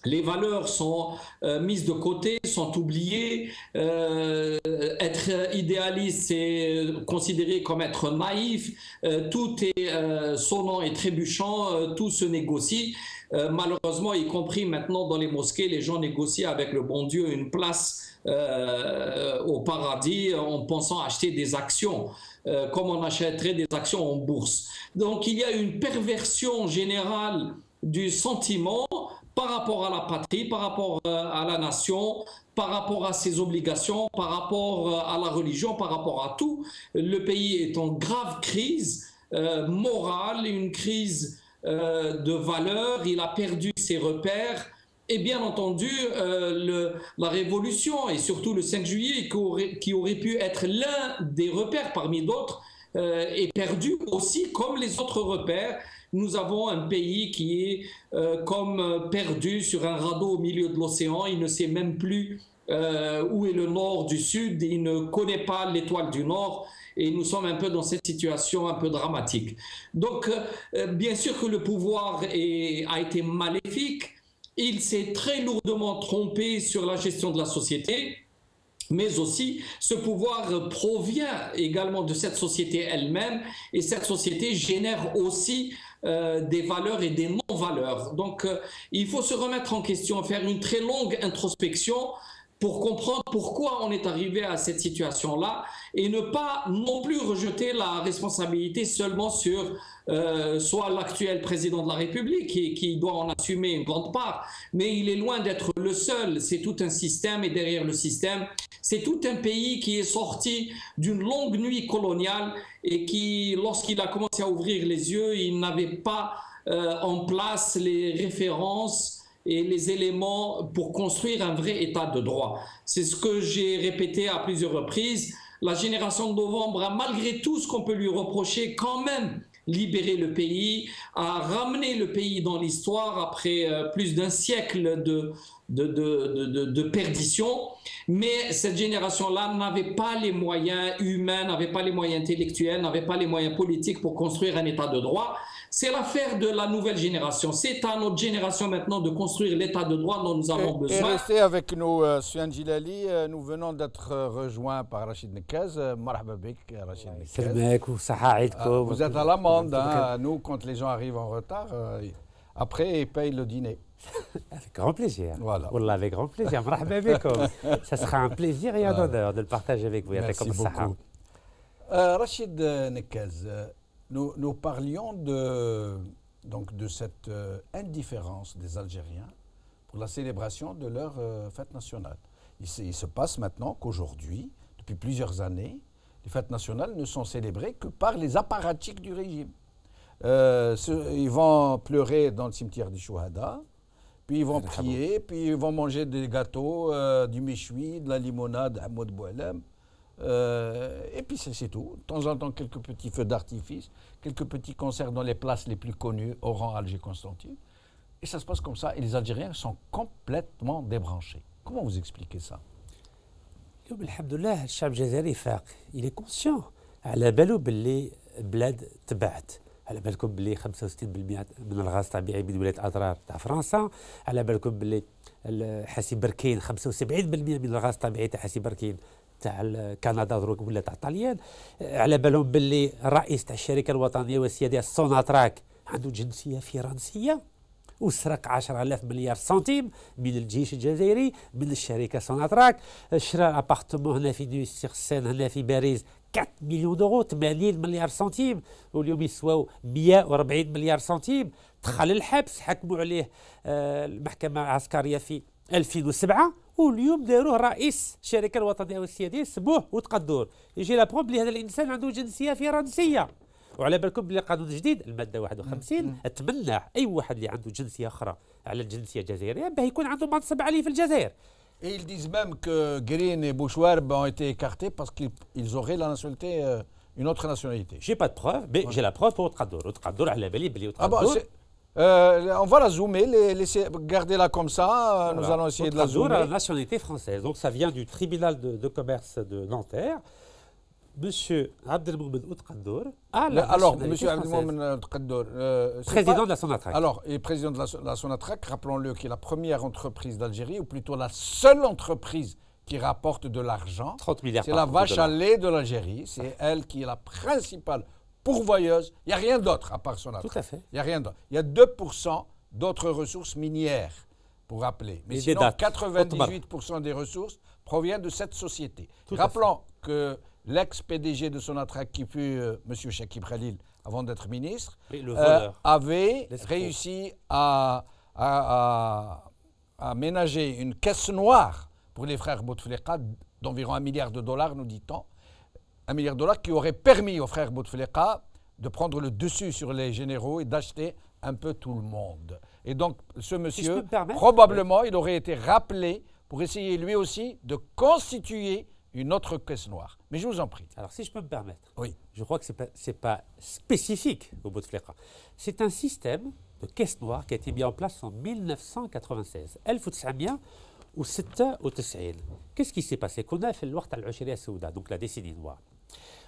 les valeurs sont mises de côté, sont oubliées. Être idéaliste, c'est considéré comme être naïf. Tout est sonnant et trébuchant, tout se négocie. Malheureusement, y compris maintenant dans les mosquées, les gens négocient avec le bon Dieu une place au paradis en pensant acheter des actions, comme on achèterait des actions en bourse. Donc il y a une perversion générale du sentiment par rapport à la patrie, par rapport à la nation, par rapport à ses obligations, par rapport à la religion, par rapport à tout. Le pays est en grave crise morale, une crise de valeurs. Il a perdu ses repères. Et bien entendu, la révolution et surtout le 5 juillet, qui aurait pu être l'un des repères parmi d'autres, est perdu aussi comme les autres repères. Nous avons un pays qui est comme perdu sur un radeau au milieu de l'océan. Il ne sait même plus où est le nord du sud. Il ne connaît pas l'étoile du nord. Et nous sommes un peu dans cette situation un peu dramatique. Donc, bien sûr que le pouvoir a été maléfique. Il s'est très lourdement trompé sur la gestion de la société. Mais aussi, ce pouvoir provient également de cette société elle-même. Et cette société génère aussi des valeurs et des non-valeurs. Donc, il faut se remettre en question, faire une très longue introspection pour comprendre pourquoi on est arrivé à cette situation-là et ne pas non plus rejeter la responsabilité seulement sur soit l'actuel président de la République qui doit en assumer une grande part, mais il est loin d'être le seul. C'est tout un système et derrière le système, c'est tout un pays qui est sorti d'une longue nuit coloniale et qui, lorsqu'il a commencé à ouvrir les yeux, il n'avait pas en place les références et les éléments pour construire un vrai état de droit. C'est ce que j'ai répété à plusieurs reprises. La génération de novembre a, malgré tout ce qu'on peut lui reprocher, quand même libéré le pays, a ramené le pays dans l'histoire après plus d'un siècle de perdition. Mais cette génération-là n'avait pas les moyens humains, n'avait pas les moyens intellectuels, n'avait pas les moyens politiques pour construire un état de droit. C'est l'affaire de la nouvelle génération. C'est à notre génération maintenant de construire l'état de droit dont nous avons besoin. Et restez avec nous, Soufiane Djilali. Nous venons d'être rejoints par Rachid Nekaz. Marhaba bik, Rachid Nekaz. Vous êtes à l'amende. Hein. Nous, quand les gens arrivent en retard, après, ils payent le dîner. Avec grand plaisir. Voilà. Wallah, avec grand plaisir. Marhaba bikoum. Ça sera un plaisir et un honneur de le partager avec vous. Merci beaucoup. Rachid Nekaz, nous parlions de cette indifférence des Algériens pour la célébration de leur fête nationale. Il se passe maintenant qu'aujourd'hui, depuis plusieurs années, les fêtes nationales ne sont célébrées que par les apparatchiks du régime. Ils vont pleurer dans le cimetière des Chouhada, puis ils vont prier, puis ils vont manger des gâteaux, du méchoui, de la limonade, Hamoud Boualem. Et puis c'est tout. De temps en temps, quelques petits feux d'artifice, quelques petits concerts dans les places les plus connues, Oran, Alger, Constantine. Et ça se passe comme ça. Et les Algériens sont complètement débranchés. Comment vous expliquez ça? Alhamdoulilah, le chab jazairi faq. Il est conscient. على بالو باللي بلاد تبعت. على بالكم باللي 65% من الغاز الطبيعي من ولاية أضرار تاع فرنسا. على بالكم باللي حاسب بركين 75% من الغاز الطبيعي تاع حاسب بركين تاع كندا دروك ولا تاع الطليان. على بالهم باللي الرئيس تاع الشركه الوطنيه والسياديه سوناتراك عنده جنسيه فرنسيه وسرق 10,000 مليار سنتيم من الجيش الجزائري من الشركه سوناتراك. شرى ابارتمون هنا في نيو سيغ سين هنا في باريس 4 مليون دورو 80 مليار سنتيم واليوم يسواو 140 مليار سنتيم. دخل الحبس حكموا عليه المحكمه العسكريه في 2007 واليوم داروه رئيس الشركه الوطنيه والسياديه سموه وتقدور. يجي لابروب بلي هذا الانسان عنده جنسيه فرنسيه. وعلى بالكم بلي قانون جديد الماده 51 تمنع اي واحد اللي عنده جنسيه اخرى على الجنسيه الجزائريه باه يكون عنده منصب عالي في الجزائر. Et ils disent même que Green et Bouchouarb ont été écartés parce qu'ils auraient la nationalité, une autre nationalité. J'ai pas de preuve, mais j'ai la preuve pour Tqaddour. Tqaddour على بالي بلي Ah bon, on va la zoomer, laisser, garder-la comme ça. Voilà. Nous allons essayer de la zoomer. La nationalité française. Donc ça vient du tribunal de commerce de Nanterre. Monsieur Abdelmoumen Outqaddour a la alors, nationalité Monsieur française. Abdelmoumen Outqaddour, président de la Sonatrach. Alors, et président de la Sonatrach, rappelons-le, qui est la première entreprise d'Algérie, ou plutôt la seule entreprise qui rapporte de l'argent. 30 milliards. C'est la vache à lait de l'Algérie. C'est elle qui est la principale pourvoyeuse. Il n'y a rien d'autre à part Sonatrach. Tout à fait. Il n'y a rien d'autre. Il y a 2% d'autres ressources minières, pour rappeler. Mais sinon, 98% des ressources proviennent de cette société. Rappelons que l'ex-PDG de Sonatrach, qui fut M. Chakib Khalil, avant d'être ministre, avait réussi à ménager une caisse noire pour les frères Bouteflika d'environ $1 milliard, nous dit-on. $1 milliard qui aurait permis aux frères Bouteflika de prendre le dessus sur les généraux et d'acheter un peu tout le monde. Et donc, ce monsieur, probablement, il aurait été rappelé pour essayer lui aussi de constituer une autre caisse noire. Mais je vous en prie. Alors, si je peux me permettre, oui. Je crois que ce n'est pas spécifique au Bouteflika. C'est un système de caisse noire qui a été mis en place en 1996. 1996. Qu'est-ce qui s'est passé? Qu'on a fait le Waqt al-Ushriya Souda, donc la décennie noire.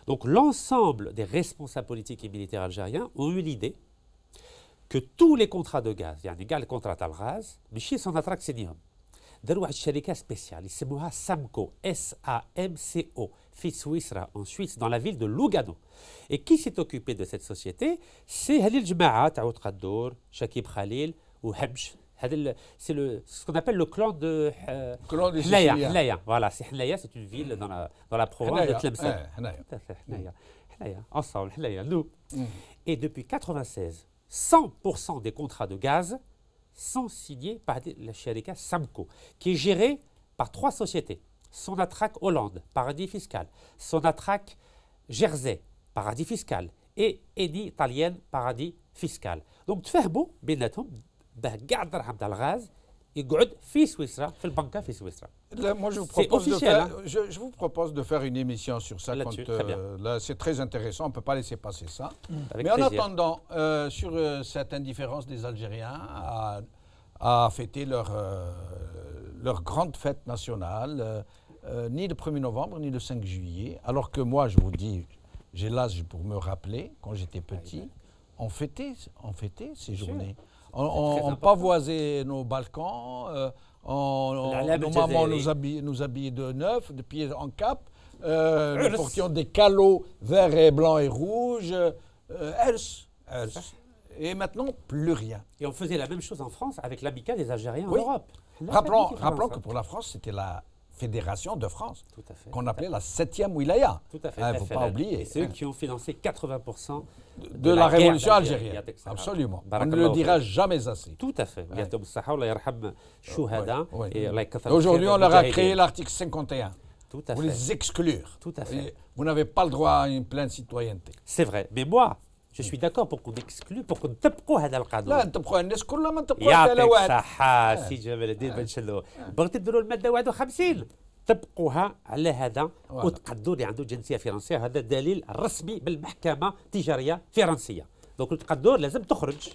Donc, l'ensemble des responsables politiques et militaires algériens ont eu l'idée que tous les contrats de gaz, يعني كاع les contrats de gaz, ماشي Sonatrach سينيهم. داروا واحد الشركه سبيسيال يسموها سامكو SAMCO في سويسرا en Suisse dans la ville de Lugano. Et qui s'est occupé de cette société? C'est هذه الجماعه تاع تقدور شكيب خليل وهمش. هذا c'est ce qu'on appelle le clan de Hnaya. Voilà, c'est Hnaya, c'est une ville dans la province de Tlemcen. Hnaya. Ensemble, Hnaya, nous. Et depuis 1996, 100% des contrats de gaz sont signés par la Sharika Samco, qui est gérée par 3 sociétés. Sonatrach Hollande, paradis fiscal. Sonatrach Jersey, paradis fiscal. Et Eni italienne, paradis fiscal. Donc, تفهموا بيناتهم باه كاع الدرهم تاع الغاز يقعد في سويسرا في البنكه في سويسرا. Là, moi, je vous propose de faire une émission sur ça. Là, c'est très intéressant, on ne peut pas laisser passer ça. Avec Mais en plaisir. attendant, sur cette indifférence des Algériens à fêter leur grande fête nationale, ni le 1er novembre, ni le 5 juillet, alors que moi, je vous dis, j'ai l'âge pour me rappeler, quand j'étais petit, on fêtait ces journées. On pavoisait nos balcons, nos mamans nous habillaient de neuf, de pieds en cap, nous portions des calots verts et blancs et rouges, et maintenant, plus rien. Et on faisait la même chose en France avec l'amicale des Algériens en Oui. Europe. Rappelons que pour la France, c'était la Fédération de France, qu'on appelait la 7e wilaya. Tout à fait. Il ne faut pas oublier. Et c'est eux qui ont financé 80% de la révolution algérienne. Absolument. On ne le dira jamais assez. Tout à fait. Aujourd'hui, on leur a créé l'article 51. Tout à pour fait. les exclure. Tout à fait. Vous n'avez pas le droit à une pleine citoyenneté. C'est vrai. Mais moi, je suis d'accord pour qu'on exclue, pour qu'on نطبقوا هذا القانون. لا نطبقوا الناس كلها ما نطبقوش يعطيك على واحد. الصحة سي جمال الدين بن شلو. بغيتي ديروا المادة 51 طبقوها على هذا وتقدوا اللي عنده جنسية فرنسية، هذا دليل رسمي بالمحكمة التجارية الفرنسية. دونك التقدور لازم تخرج.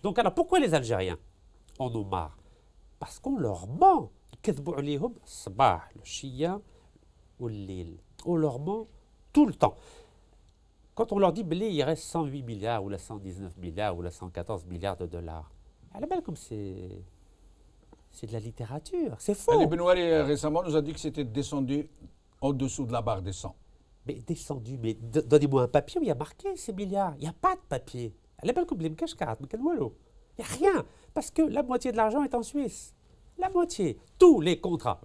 دونك alors pourquoi les Algériens en ont marre؟ parce qu'on leur ment. يكذبوا عليهم الصباح العشية والليل. On leur ment tout le temps. Quand on leur dit qu'il il reste 108 milliards ou 119 milliards ou 114 milliards de dollars, c'est de la littérature, c'est faux. Ali Benouari récemment nous a dit que c'était descendu au-dessous de la barre des 100. Mais descendu, mais donnez-moi un papier où il y a marqué ces milliards. Il n'y a pas de papier. Il n'y a rien, parce que la moitié de l'argent est en Suisse. La moitié, tous les contrats.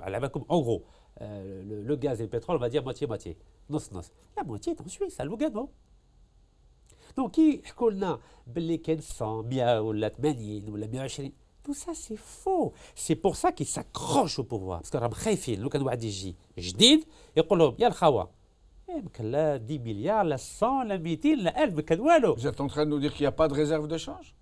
En gros, le gaz et le pétrole, on va dire moitié-moitié. La moitié est en Suisse, à Lugano. Donc, يحكوا لنا باللي كان 100 100 ولا 80 ولا 120. Tout ça, c'est faux. C'est pour ça qu'ils s'accrochent au pouvoir. Parce que راهم خايفين لو كان واحد يجي جديد يقول لهم يا الخوا يمكن لا 10 مليار لا 100 لا 200 لا 1000 ما كان والو. Vous êtes en train de nous dire qu'il n'y a pas de réserve de change?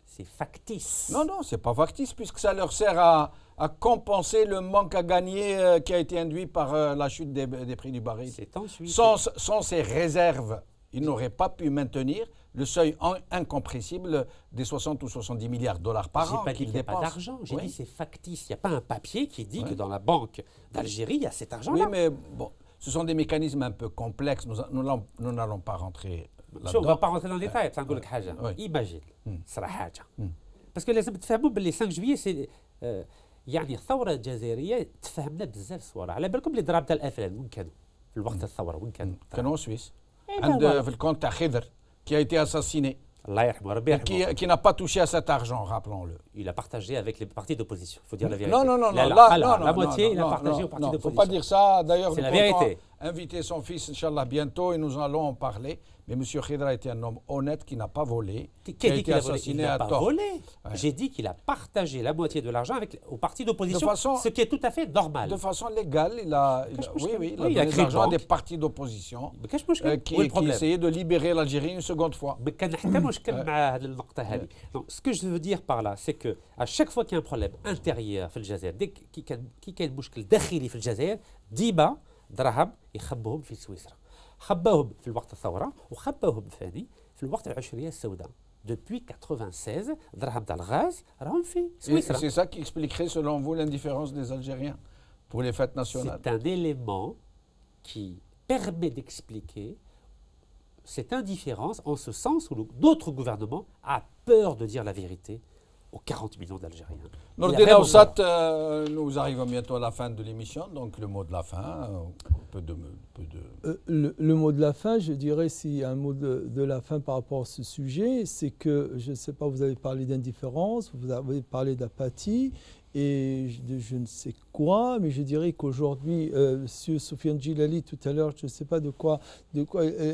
C'est factice. Non, c'est pas factice puisque ça leur sert à compenser le manque à gagner qui a été induit par la chute des prix du baril. C'est en Suisse. Sans ces réserves, ils n'auraient pas pu maintenir le seuil incompressible des 60 ou 70 milliards de dollars par an. J'ai pas dit qu'il n'y a pas d'argent, j'ai dit c'est factice. Il n'y a pas un papier qui dit que dans la banque d'Algérie, il y a cet argent-là. Oui, mais bon, ce sont des mécanismes un peu complexes. Nous n'allons pas rentrer là-dedans. On ne va pas rentrer dans le détail. Imagine, parce que لازم تفهموا باللي 5 جويي سي يعني الثوره الجزائريه تفهمنا بزاف صوالح. على بالكم اللي ضرب تاع الافلام وين كانوا في الوقت الثوره وين كانوا؟ كانوا سويس. عند في الكونت تاع خضر qui a été assassiné. الله يرحمه ربي يرحمه. Qui n'a pas touché à cet argent, rappelons-le. Il a partagé avec les partis d'opposition. Il faut dire la vérité. Non. La moitié, il a partagé aux partis d'opposition. Il ne faut pas dire ça. D'ailleurs, c'est nous la vérité. Inviter son fils, Inch'Allah, bientôt, et nous allons en parler. Mais M. Khidra était un homme honnête qui n'a pas volé, qui a été assassiné à tort. Il n'a pas volé. J'ai dit qu'il a partagé la moitié de l'argent aux partis d'opposition, ce qui est tout à fait normal. De façon légale, il a donné de l'argent à des partis d'opposition qui essayaient de libérer l'Algérie une seconde fois. Ce que je veux dire par là, c'est qu'à chaque fois qu'il y a un problème intérieur في الجزائر, dès qu'il y a un مشكل داخلي في الجزائر, ديما دراهم يخبوهم في سويسرا. خباهم في الوقت الثورة وخباهم ثاني في الوقت العشرية السوداء. Depuis 96, دراهم تاع الغاز راهم في سويسرا. C'est ça qui expliquerait selon vous l'indifférence des Algériens pour les fêtes nationales. C'est un élément qui permet d'expliquer cette indifférence en ce sens où d'autres gouvernements ont peur de dire la vérité aux 40 millions d'Algériens. Nordina Oussat, nous arrivons bientôt à la fin de l'émission, donc le mot de la fin, Le mot de la fin, je dirais, s'il y a un mot de la fin par rapport à ce sujet, c'est que, je ne sais pas, vous avez parlé d'indifférence, vous avez parlé d'apathie, et de je ne sais quoi, mais je dirais qu'aujourd'hui, M. Soufiane Djilali, tout à l'heure, je ne sais pas de quoi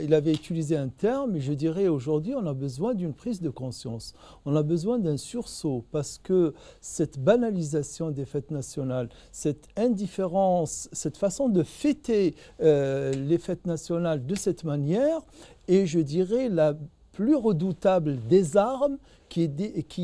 il avait utilisé un terme, mais je dirais aujourd'hui, on a besoin d'une prise de conscience. On a besoin d'un sursaut, parce que cette banalisation des fêtes nationales, cette indifférence, cette façon de fêter les fêtes nationales de cette manière, et je dirais la plus redoutable des armes qui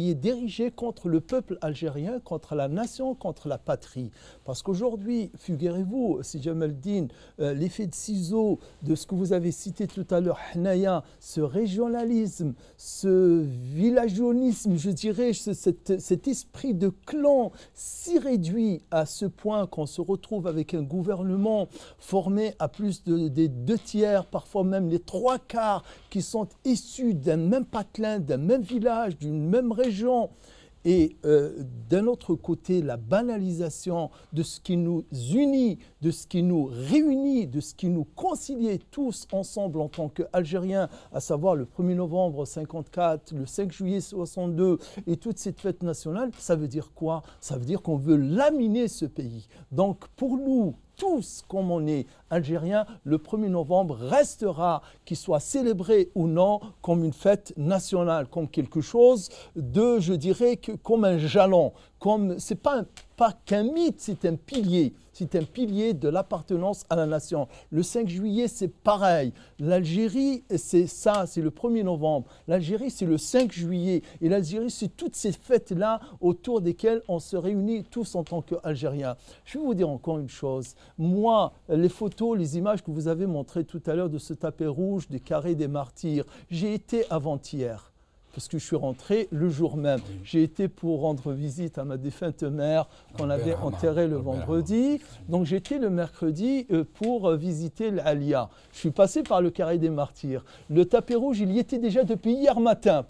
est dirigé contre le peuple algérien, contre la nation, contre la patrie. Parce qu'aujourd'hui, figurez-vous, si Jamal Din, l'effet de ciseau de ce que vous avez cité tout à l'heure, Hnaya, ce régionalisme, ce villageonisme, je dirais, cet esprit de clan si réduit à ce point qu'on se retrouve avec un gouvernement formé à plus des 2/3, parfois même les 3/4, qui sont issus d'un même patelin, d'un même village, d'une même région. Et d'un autre côté, la banalisation de ce qui nous unit, de ce qui nous réunit, de ce qui nous concilie tous ensemble en tant qu'Algériens, à savoir le 1er novembre 1954, le 5 juillet 1962 et toute cette fête nationale, ça veut dire quoi? Ça veut dire qu'on veut laminer ce pays. Donc pour nous, tous, comme on est algériens, le 1er novembre restera, qu'il soit célébré ou non, comme une fête nationale, comme quelque chose de, je dirais, comme un jalon. Ce n'est pas qu'un mythe, c'est un pilier. C'est un pilier de l'appartenance à la nation. Le 5 juillet, c'est pareil. L'Algérie, c'est ça, c'est le 1er novembre. L'Algérie, c'est le 5 juillet. Et l'Algérie, c'est toutes ces fêtes-là autour desquelles on se réunit tous en tant qu'Algériens. Je vais vous dire encore une chose. Moi, les photos, les images que vous avez montrées tout à l'heure de ce tapis rouge, des carrés des martyrs, j'ai été avant-hier. Parce que je suis rentré le jour même. J'ai été pour rendre visite à ma défunte mère qu'on avait enterrée le vendredi. Donc j'étais le mercredi pour visiter l'Alia. Je suis passé par le carré des martyrs. Le tapis rouge, il y était déjà depuis hier matin.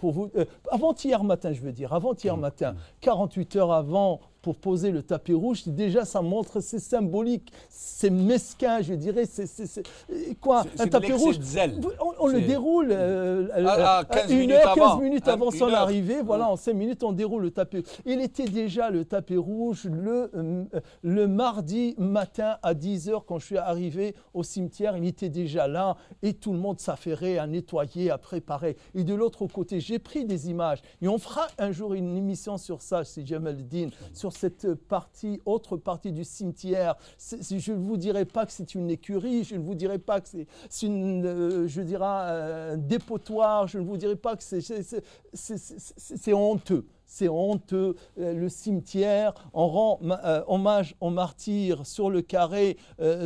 Avant-hier matin, je veux dire. Avant-hier matin. 48 heures avant, pour poser le tapis rouge, déjà ça montre, c'est symbolique, c'est mesquin, je dirais, c'est quoi, un tapis rouge, on le déroule 15 minutes avant son arrivée, voilà, en 5 minutes on déroule le tapis. Il était déjà le tapis rouge le mardi matin à 10h quand je suis arrivé au cimetière, il était déjà là et tout le monde s'affairait à nettoyer, à préparer. Et de l'autre côté, j'ai pris des images et on fera un jour une émission sur ça, c'est Jamal Din, sur cette autre partie du cimetière. Je ne vous dirai pas que c'est une écurie, je ne vous dirai pas que c'est un dépotoir, je ne vous dirai pas que c'est honteux. C'est honteux, le cimetière, on rend hommage aux martyrs sur le carré,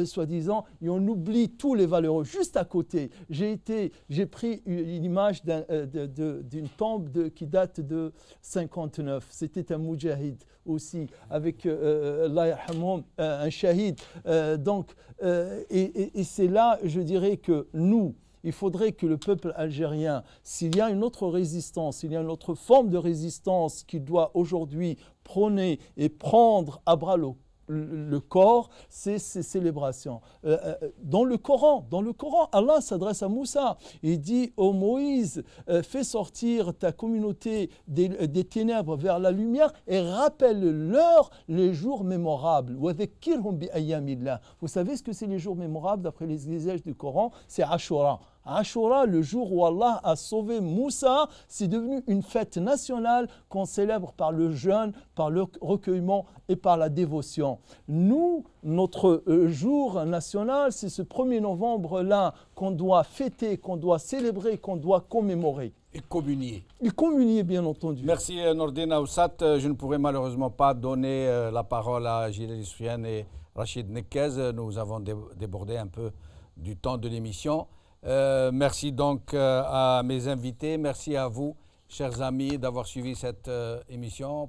soi-disant, et on oublie tous les valeureux. Juste à côté, j'ai pris une image d'une tombe qui date de 59. C'était un moudjahid aussi, avec un shahid. Et c'est là, je dirais que nous, il faudrait que le peuple algérien, s'il y a une autre résistance, s'il y a une autre forme de résistance qu'il doit aujourd'hui prôner et prendre à bras le corps, c'est ces célébrations. Dans le Coran, Allah s'adresse à Moussa. Il dit « Ô Moïse, fais sortir ta communauté des ténèbres vers la lumière et rappelle-leur les jours mémorables. » Vous savez ce que c'est les jours mémorables d'après les usages du Coran? C'est Ashura. Ashura, le jour où Allah a sauvé Moussa, c'est devenu une fête nationale qu'on célèbre par le jeûne, par le recueillement et par la dévotion. Nous, notre jour national, c'est ce 1er novembre-là qu'on doit fêter, qu'on doit célébrer, qu'on doit commémorer. Et communier. Et communier, bien entendu. Merci Nordine Aoussat. Je ne pourrai malheureusement pas donner la parole à Gilles Soufiane et Rachid Nekez. Nous avons débordé un peu du temps de l'émission. Merci donc à mes invités. Merci à vous, chers amis, d'avoir suivi cette émission.